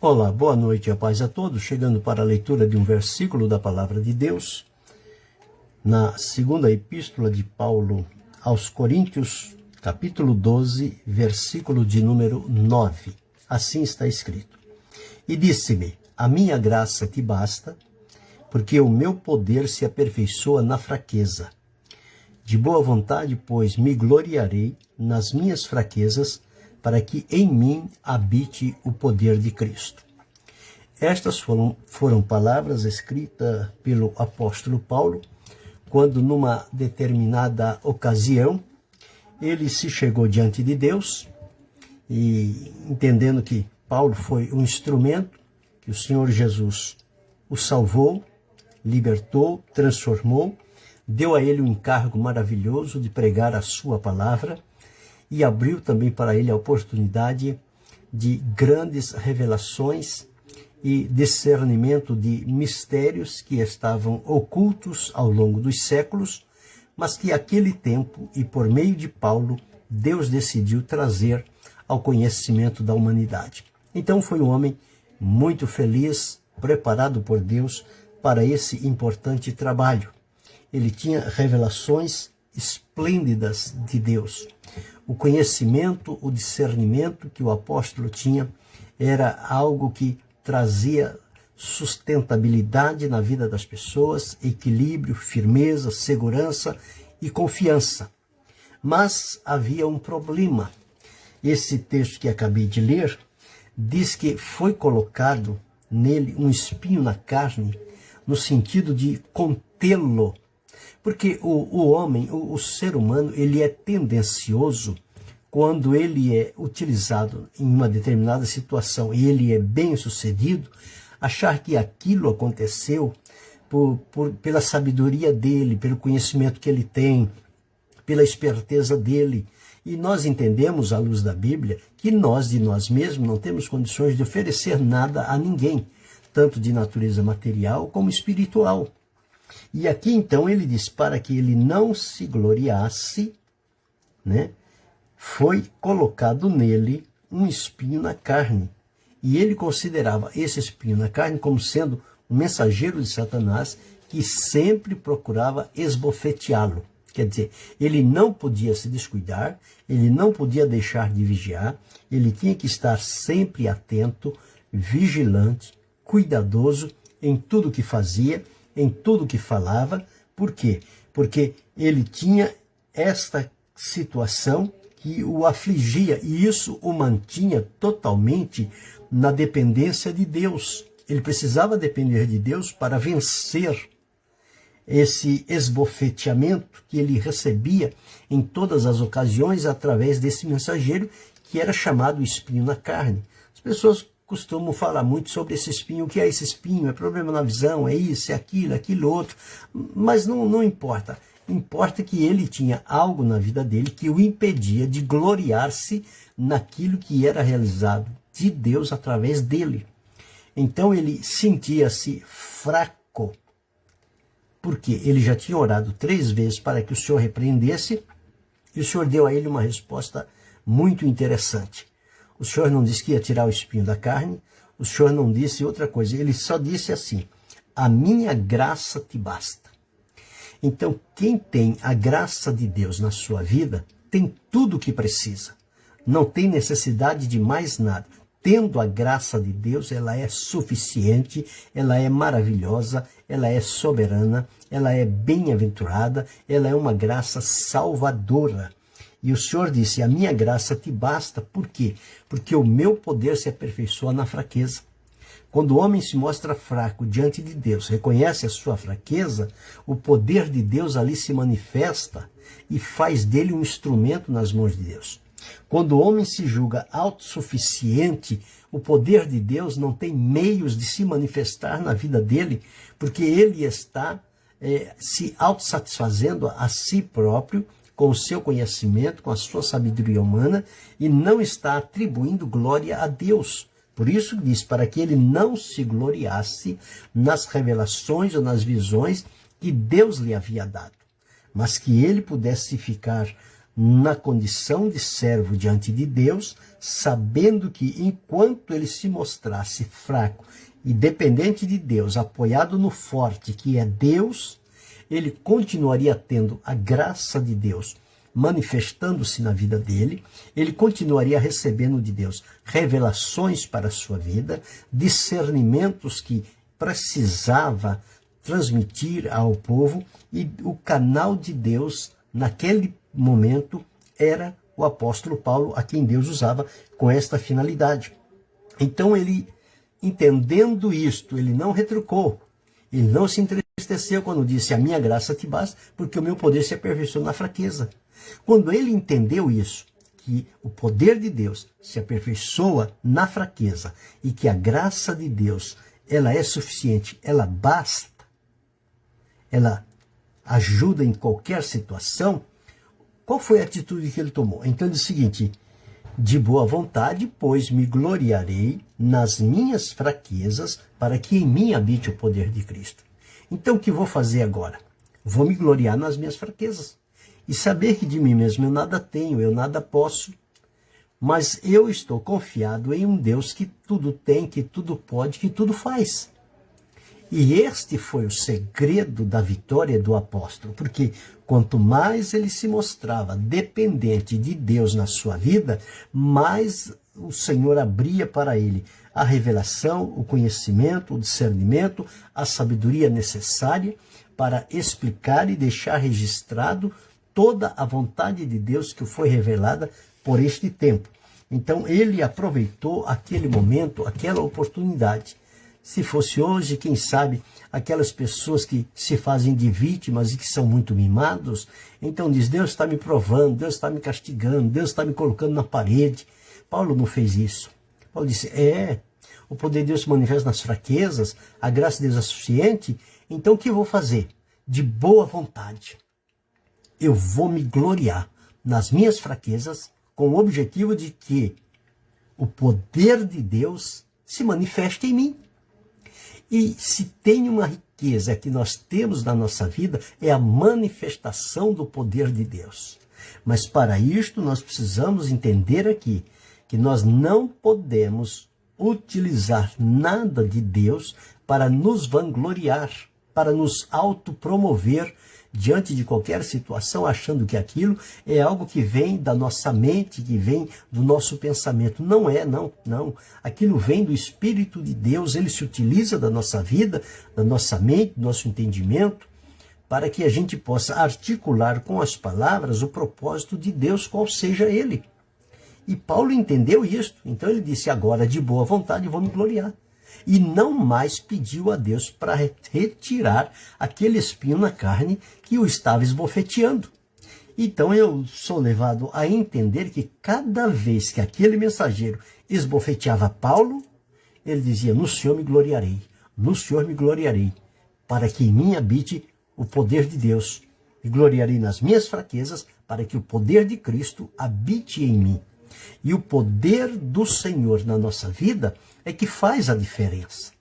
Olá, boa noite e a paz a todos, chegando para a leitura de um versículo da Palavra de Deus, na segunda epístola de Paulo aos Coríntios, capítulo 12, versículo de número 9. Assim está escrito: E disse-me, a minha graça te basta, porque o meu poder se aperfeiçoa na fraqueza. De boa vontade, pois, me gloriarei nas minhas fraquezas, para que em mim habite o poder de Cristo. Estas foram palavras escritas pelo apóstolo Paulo, quando numa determinada ocasião, ele se chegou diante de Deus, e entendendo que Paulo foi um instrumento, que o Senhor Jesus o salvou, libertou, transformou, deu a ele um encargo maravilhoso de pregar a sua palavra, e abriu também para ele a oportunidade de grandes revelações e discernimento de mistérios que estavam ocultos ao longo dos séculos, mas que aquele tempo e por meio de Paulo, Deus decidiu trazer ao conhecimento da humanidade. Então foi um homem muito feliz, preparado por Deus para esse importante trabalho. Ele tinha revelações esplêndidas de Deus. O conhecimento, o discernimento que o apóstolo tinha era algo que trazia sustentabilidade na vida das pessoas, equilíbrio, firmeza, segurança e confiança. Mas havia um problema. Esse texto que acabei de ler diz que foi colocado nele um espinho na carne, no sentido de contê-lo. Porque o homem, o ser humano, ele é tendencioso, quando ele é utilizado em uma determinada situação e ele é bem sucedido, achar que aquilo aconteceu pela sabedoria dele, pelo conhecimento que ele tem, pela esperteza dele. E nós entendemos, à luz da Bíblia, que nós de nós mesmos não temos condições de oferecer nada a ninguém, tanto de natureza material como espiritual. E aqui então ele diz, para que ele não se gloriasse, foi colocado nele um espinho na carne. E ele considerava esse espinho na carne como sendo um mensageiro de Satanás que sempre procurava esbofeteá-lo. Quer dizer, ele não podia se descuidar, ele não podia deixar de vigiar, ele tinha que estar sempre atento, vigilante, cuidadoso em tudo que fazia, em tudo que falava. Por quê? Porque ele tinha esta situação que o afligia, e isso o mantinha totalmente na dependência de Deus. Ele precisava depender de Deus para vencer esse esbofeteamento que ele recebia em todas as ocasiões através desse mensageiro que era chamado espinho na carne. As pessoas costumam falar muito sobre esse espinho. O que é esse espinho? É problema na visão? É isso, é aquilo outro. Mas não importa. Importa que ele tinha algo na vida dele que o impedia de gloriar-se naquilo que era realizado de Deus através dele. Então ele sentia-se fraco, porque ele já tinha orado 3 vezes para que o Senhor repreendesse, e o Senhor deu a ele uma resposta muito interessante. O Senhor não disse que ia tirar o espinho da carne, o Senhor não disse outra coisa, ele só disse assim: a minha graça te basta. Então, quem tem a graça de Deus na sua vida, tem tudo o que precisa. Não tem necessidade de mais nada. Tendo a graça de Deus, ela é suficiente, ela é maravilhosa, ela é soberana, ela é bem-aventurada, ela é uma graça salvadora. E o Senhor disse, a minha graça te basta. Por quê? Porque o meu poder se aperfeiçoa na fraqueza. Quando o homem se mostra fraco diante de Deus, reconhece a sua fraqueza, o poder de Deus ali se manifesta e faz dele um instrumento nas mãos de Deus. Quando o homem se julga autossuficiente, o poder de Deus não tem meios de se manifestar na vida dele, porque ele está se autossatisfazendo a si próprio, com o seu conhecimento, com a sua sabedoria humana, e não está atribuindo glória a Deus. Por isso diz, para que ele não se gloriasse nas revelações ou nas visões que Deus lhe havia dado, mas que ele pudesse ficar na condição de servo diante de Deus, sabendo que enquanto ele se mostrasse fraco e dependente de Deus, apoiado no forte que é Deus, ele continuaria tendo a graça de Deus manifestando-se na vida dele, ele continuaria recebendo de Deus revelações para a sua vida, discernimentos que precisava transmitir ao povo, e o canal de Deus naquele momento era o apóstolo Paulo, a quem Deus usava com esta finalidade. Então ele, entendendo isto, ele não retrucou, ele não se entristeceu quando disse: a minha graça te basta, porque o meu poder se aperfeiçoa na fraqueza. Quando ele entendeu isso, que o poder de Deus se aperfeiçoa na fraqueza e que a graça de Deus, ela é suficiente, ela basta, ela ajuda em qualquer situação, qual foi a atitude que ele tomou? Então ele disse o seguinte: de boa vontade, pois me gloriarei nas minhas fraquezas, para que em mim habite o poder de Cristo. Então o que vou fazer agora? Vou me gloriar nas minhas fraquezas. E saber que de mim mesmo eu nada tenho, eu nada posso, mas eu estou confiado em um Deus que tudo tem, que tudo pode, que tudo faz. E este foi o segredo da vitória do apóstolo, porque quanto mais ele se mostrava dependente de Deus na sua vida, mais o Senhor abria para ele a revelação, o conhecimento, o discernimento, a sabedoria necessária para explicar e deixar registrado toda a vontade de Deus que foi revelada por este tempo. Então ele aproveitou aquele momento, aquela oportunidade. Se fosse hoje, quem sabe, aquelas pessoas que se fazem de vítimas e que são muito mimados, então diz: Deus está me provando, Deus está me castigando, Deus está me colocando na parede. Paulo não fez isso. Paulo disse: o poder de Deus se manifesta nas fraquezas, a graça de Deus é suficiente, então o que eu vou fazer? De boa vontade. Eu vou me gloriar nas minhas fraquezas, com o objetivo de que o poder de Deus se manifeste em mim. E se tem uma riqueza que nós temos na nossa vida, é a manifestação do poder de Deus. Mas para isto nós precisamos entender aqui que nós não podemos utilizar nada de Deus para nos vangloriar, para nos autopromover diante de qualquer situação, achando que aquilo é algo que vem da nossa mente, que vem do nosso pensamento. Não é, não. Aquilo vem do Espírito de Deus, ele se utiliza da nossa vida, da nossa mente, do nosso entendimento, para que a gente possa articular com as palavras o propósito de Deus, qual seja ele. E Paulo entendeu isso, então ele disse: agora de boa vontade vou me gloriar. E não mais pediu a Deus para retirar aquele espinho na carne que o estava esbofeteando. Então eu sou levado a entender que cada vez que aquele mensageiro esbofeteava Paulo, ele dizia: no Senhor me gloriarei, no Senhor me gloriarei, para que em mim habite o poder de Deus. Me gloriarei nas minhas fraquezas, para que o poder de Cristo habite em mim. E o poder do Senhor na nossa vida é que faz a diferença.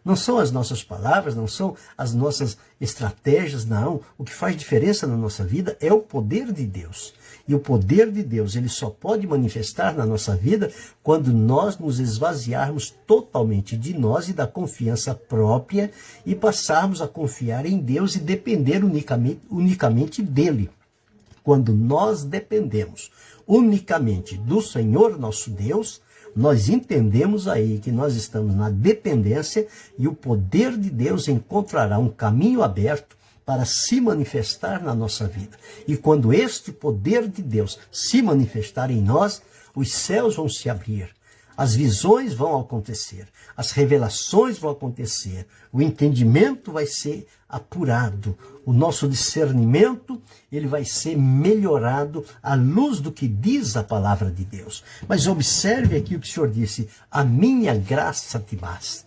Não são as nossas palavras, não são as nossas estratégias, não. O que faz diferença na nossa vida é o poder de Deus. E o poder de Deus, ele só pode manifestar na nossa vida quando nós nos esvaziarmos totalmente de nós e da confiança própria e passarmos a confiar em Deus e depender unicamente dele. Quando nós dependemos unicamente do Senhor nosso Deus, nós entendemos aí que nós estamos na dependência e o poder de Deus encontrará um caminho aberto para se manifestar na nossa vida. E quando este poder de Deus se manifestar em nós, os céus vão se abrir, as visões vão acontecer, as revelações vão acontecer, o entendimento vai ser apurado, o nosso discernimento ele vai ser melhorado à luz do que diz a palavra de Deus. Mas observe aqui o que o Senhor disse: a minha graça te basta.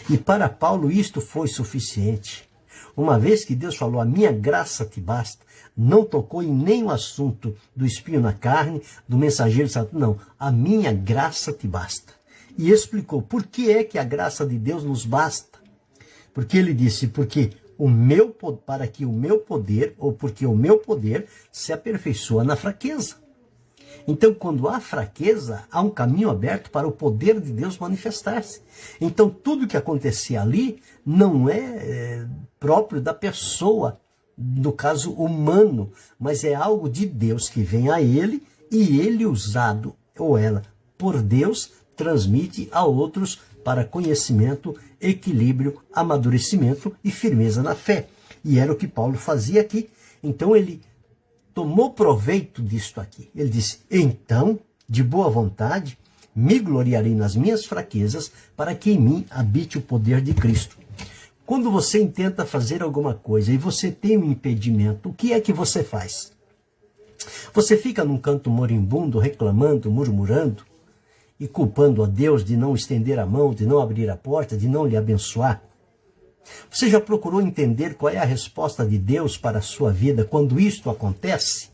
E para Paulo isto foi suficiente. Uma vez que Deus falou: a minha graça te basta, não tocou em nenhum assunto do espinho na carne, do mensageiro santo, não. A minha graça te basta. E explicou por que é que a graça de Deus nos basta. Porque ele disse: porque para que o meu poder, ou porque o meu poder se aperfeiçoa na fraqueza. Então, quando há fraqueza, há um caminho aberto para o poder de Deus manifestar-se. Então, tudo que acontecia ali não é próprio da pessoa, no caso humano, mas é algo de Deus que vem a ele, e ele, usado, ou ela, por Deus, transmite a outros para conhecimento, equilíbrio, amadurecimento e firmeza na fé. E era o que Paulo fazia aqui. Então ele tomou proveito disto aqui. Ele disse: então, de boa vontade, me gloriarei nas minhas fraquezas, para que em mim habite o poder de Cristo. Quando você intenta fazer alguma coisa e você tem um impedimento, o que é que você faz? Você fica num canto moribundo, reclamando, murmurando e culpando a Deus de não estender a mão, de não abrir a porta, de não lhe abençoar? Você já procurou entender qual é a resposta de Deus para a sua vida quando isto acontece?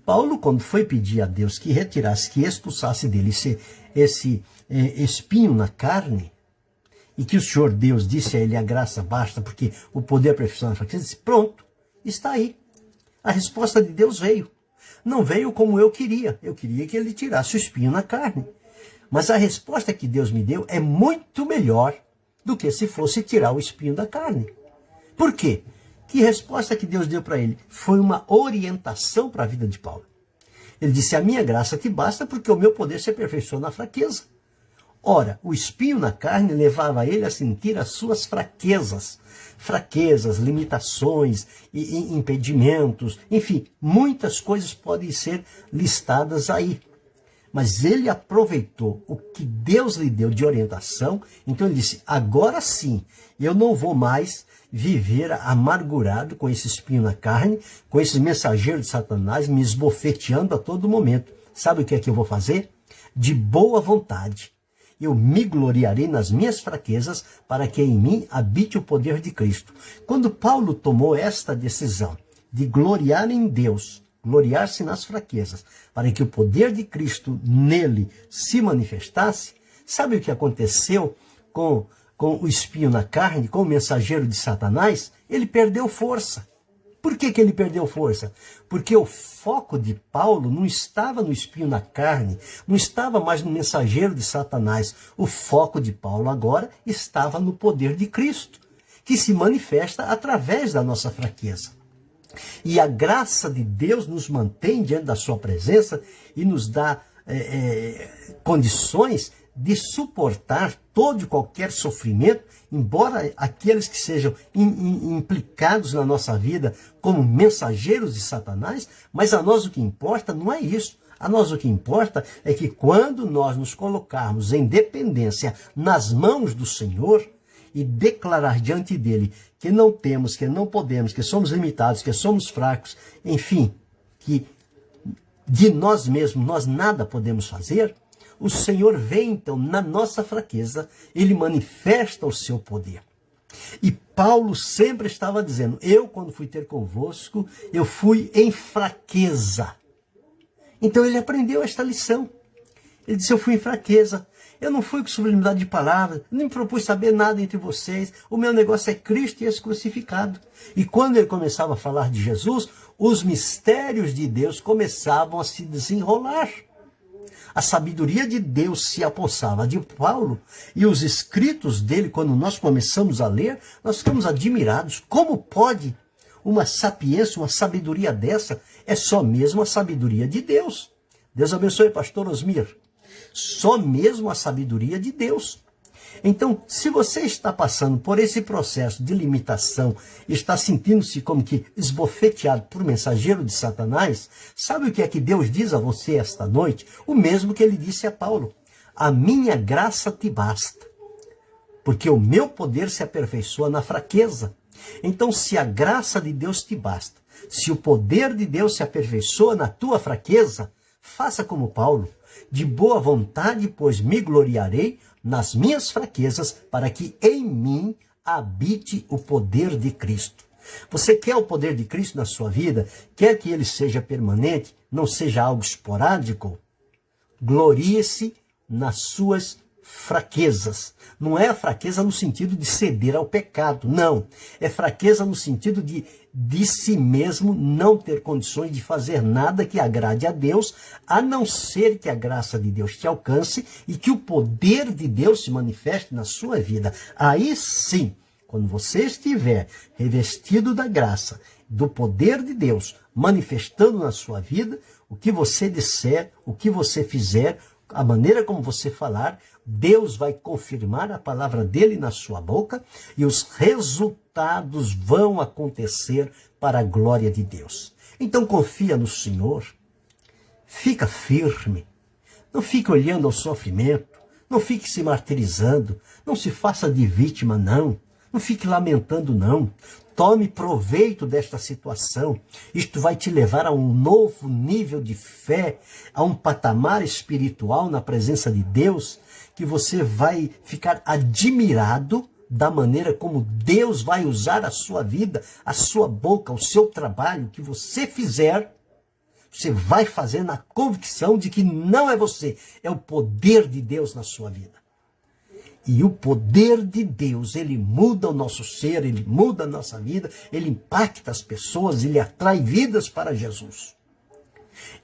Paulo, quando foi pedir a Deus que retirasse, que expulsasse dele esse espinho na carne, e que o Senhor Deus disse a ele: a graça basta, porque o poder aperfeiçoa na fraqueza, disse: pronto, está aí. A resposta de Deus veio. Não veio como eu queria que ele tirasse o espinho na carne. Mas a resposta que Deus me deu é muito melhor do que se fosse tirar o espinho da carne. Por quê? Que resposta que Deus deu para ele? Foi uma orientação para a vida de Paulo. Ele disse: a minha graça te basta, porque o meu poder se aperfeiçoa na fraqueza. Ora, o espinho na carne levava ele a sentir as suas fraquezas, limitações, e impedimentos, enfim, muitas coisas podem ser listadas aí. Mas ele aproveitou o que Deus lhe deu de orientação, então ele disse: agora sim, eu não vou mais viver amargurado com esse espinho na carne, com esses mensageiros de Satanás me esbofeteando a todo momento. Sabe o que é que eu vou fazer? De boa vontade. Eu me gloriarei nas minhas fraquezas, para que em mim habite o poder de Cristo. Quando Paulo tomou esta decisão de gloriar em Deus, gloriar-se nas fraquezas, para que o poder de Cristo nele se manifestasse, sabe o que aconteceu com o espinho na carne, com o mensageiro de Satanás? Ele perdeu força. Por que ele perdeu força? Porque o foco de Paulo não estava no espinho na carne, não estava mais no mensageiro de Satanás. O foco de Paulo agora estava no poder de Cristo, que se manifesta através da nossa fraqueza. E a graça de Deus nos mantém diante da sua presença e nos dá condições de suportar todo e qualquer sofrimento, embora aqueles que sejam implicados na nossa vida como mensageiros de Satanás. Mas a nós o que importa não é isso. A nós o que importa é que quando nós nos colocarmos em dependência nas mãos do Senhor e declarar diante dele que não temos, que não podemos, que somos limitados, que somos fracos, enfim, que de nós mesmos nós nada podemos fazer, o Senhor vem então na nossa fraqueza, ele manifesta o seu poder. E Paulo sempre estava dizendo: eu, quando fui ter convosco, eu fui em fraqueza. Então ele aprendeu esta lição. Ele disse: eu fui em fraqueza. Eu não fui com sublimidade de palavras, nem me propus saber nada entre vocês. O meu negócio é Cristo e esse crucificado. E quando ele começava a falar de Jesus, os mistérios de Deus começavam a se desenrolar. A sabedoria de Deus se apossava de Paulo, e os escritos dele, quando nós começamos a ler, nós ficamos admirados. Como pode uma sapiência, uma sabedoria dessa? É só mesmo a sabedoria de Deus. Deus abençoe, pastor Osmir. Só mesmo a sabedoria de Deus. Então, se você está passando por esse processo de limitação, está sentindo-se como que esbofeteado por mensageiro de Satanás, sabe o que é que Deus diz a você esta noite? O mesmo que ele disse a Paulo: a minha graça te basta, porque o meu poder se aperfeiçoa na fraqueza. Então, se a graça de Deus te basta, se o poder de Deus se aperfeiçoa na tua fraqueza, faça como Paulo: de boa vontade, pois me gloriarei nas minhas fraquezas, para que em mim habite o poder de Cristo. Você quer o poder de Cristo na sua vida? Quer que ele seja permanente, não seja algo esporádico? Glorie-se nas suas fraquezas. Não é a fraqueza no sentido de ceder ao pecado, não. É fraqueza no sentido de si mesmo não ter condições de fazer nada que agrade a Deus, a não ser que a graça de Deus te alcance e que o poder de Deus se manifeste na sua vida. Aí sim, quando você estiver revestido da graça, do poder de Deus, manifestando na sua vida, o que você disser, o que você fizer, a maneira como você falar, Deus vai confirmar a palavra dele na sua boca e os resultados vão acontecer para a glória de Deus. Então confia no Senhor, fica firme, não fique olhando ao sofrimento, não fique se martirizando, não se faça de vítima, não fique lamentando, não. Tome proveito desta situação. Isto vai te levar a um novo nível de fé, a um patamar espiritual na presença de Deus, que você vai ficar admirado da maneira como Deus vai usar a sua vida, a sua boca, o seu trabalho, o que você fizer. Você vai fazer na convicção de que não é você, é o poder de Deus na sua vida. E o poder de Deus, ele muda o nosso ser, ele muda a nossa vida, ele impacta as pessoas, ele atrai vidas para Jesus.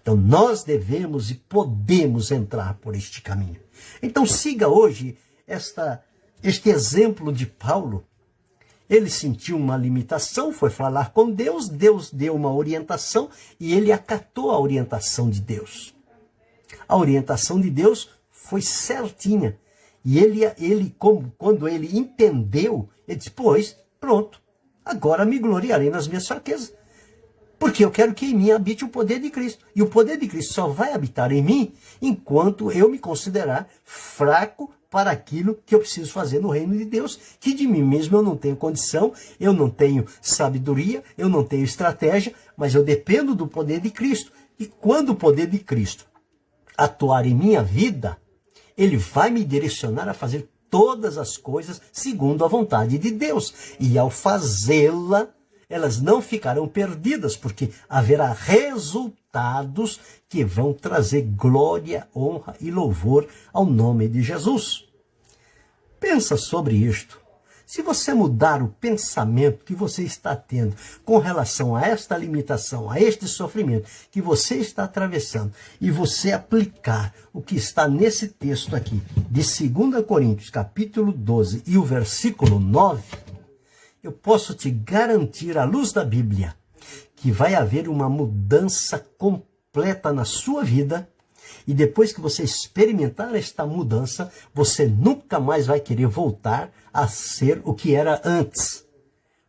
Então nós devemos e podemos entrar por este caminho. Então siga hoje este exemplo de Paulo. Ele sentiu uma limitação, foi falar com Deus, Deus deu uma orientação e ele acatou a orientação de Deus. A orientação de Deus foi certinha. E quando ele entendeu, ele disse, pois, pronto, agora me gloriarei nas minhas fraquezas. Porque eu quero que em mim habite o poder de Cristo. E o poder de Cristo só vai habitar em mim enquanto eu me considerar fraco para aquilo que eu preciso fazer no reino de Deus, que de mim mesmo eu não tenho condição, eu não tenho sabedoria, eu não tenho estratégia, mas eu dependo do poder de Cristo. E quando o poder de Cristo atuar em minha vida, ele vai me direcionar a fazer todas as coisas segundo a vontade de Deus. E ao fazê-la, elas não ficarão perdidas, porque haverá resultados que vão trazer glória, honra e louvor ao nome de Jesus. Pensa sobre isto. Se você mudar o pensamento que você está tendo com relação a esta limitação, a este sofrimento que você está atravessando, e você aplicar o que está nesse texto aqui, de 2 Coríntios, capítulo 12, e o versículo 9, eu posso te garantir, à luz da Bíblia, que vai haver uma mudança completa na sua vida. E depois que você experimentar esta mudança, você nunca mais vai querer voltar a ser o que era antes.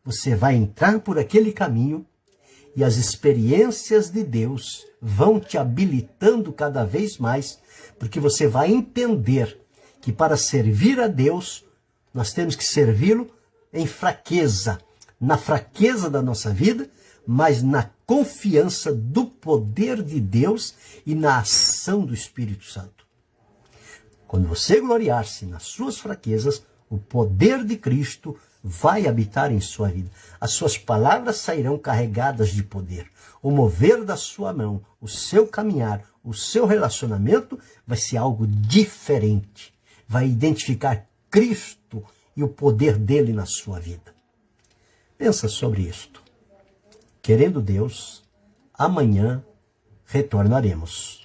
Você vai entrar por aquele caminho e as experiências de Deus vão te habilitando cada vez mais, porque você vai entender que para servir a Deus, nós temos que servi-lo em fraqueza, na fraqueza da nossa vida, mas na confiança do poder de Deus e na ação do Espírito Santo. Quando você gloriar-se nas suas fraquezas, o poder de Cristo vai habitar em sua vida. As suas palavras sairão carregadas de poder. O mover da sua mão, o seu caminhar, o seu relacionamento vai ser algo diferente. Vai identificar Cristo e o poder dele na sua vida. Pensa sobre isto. Querendo Deus, amanhã retornaremos.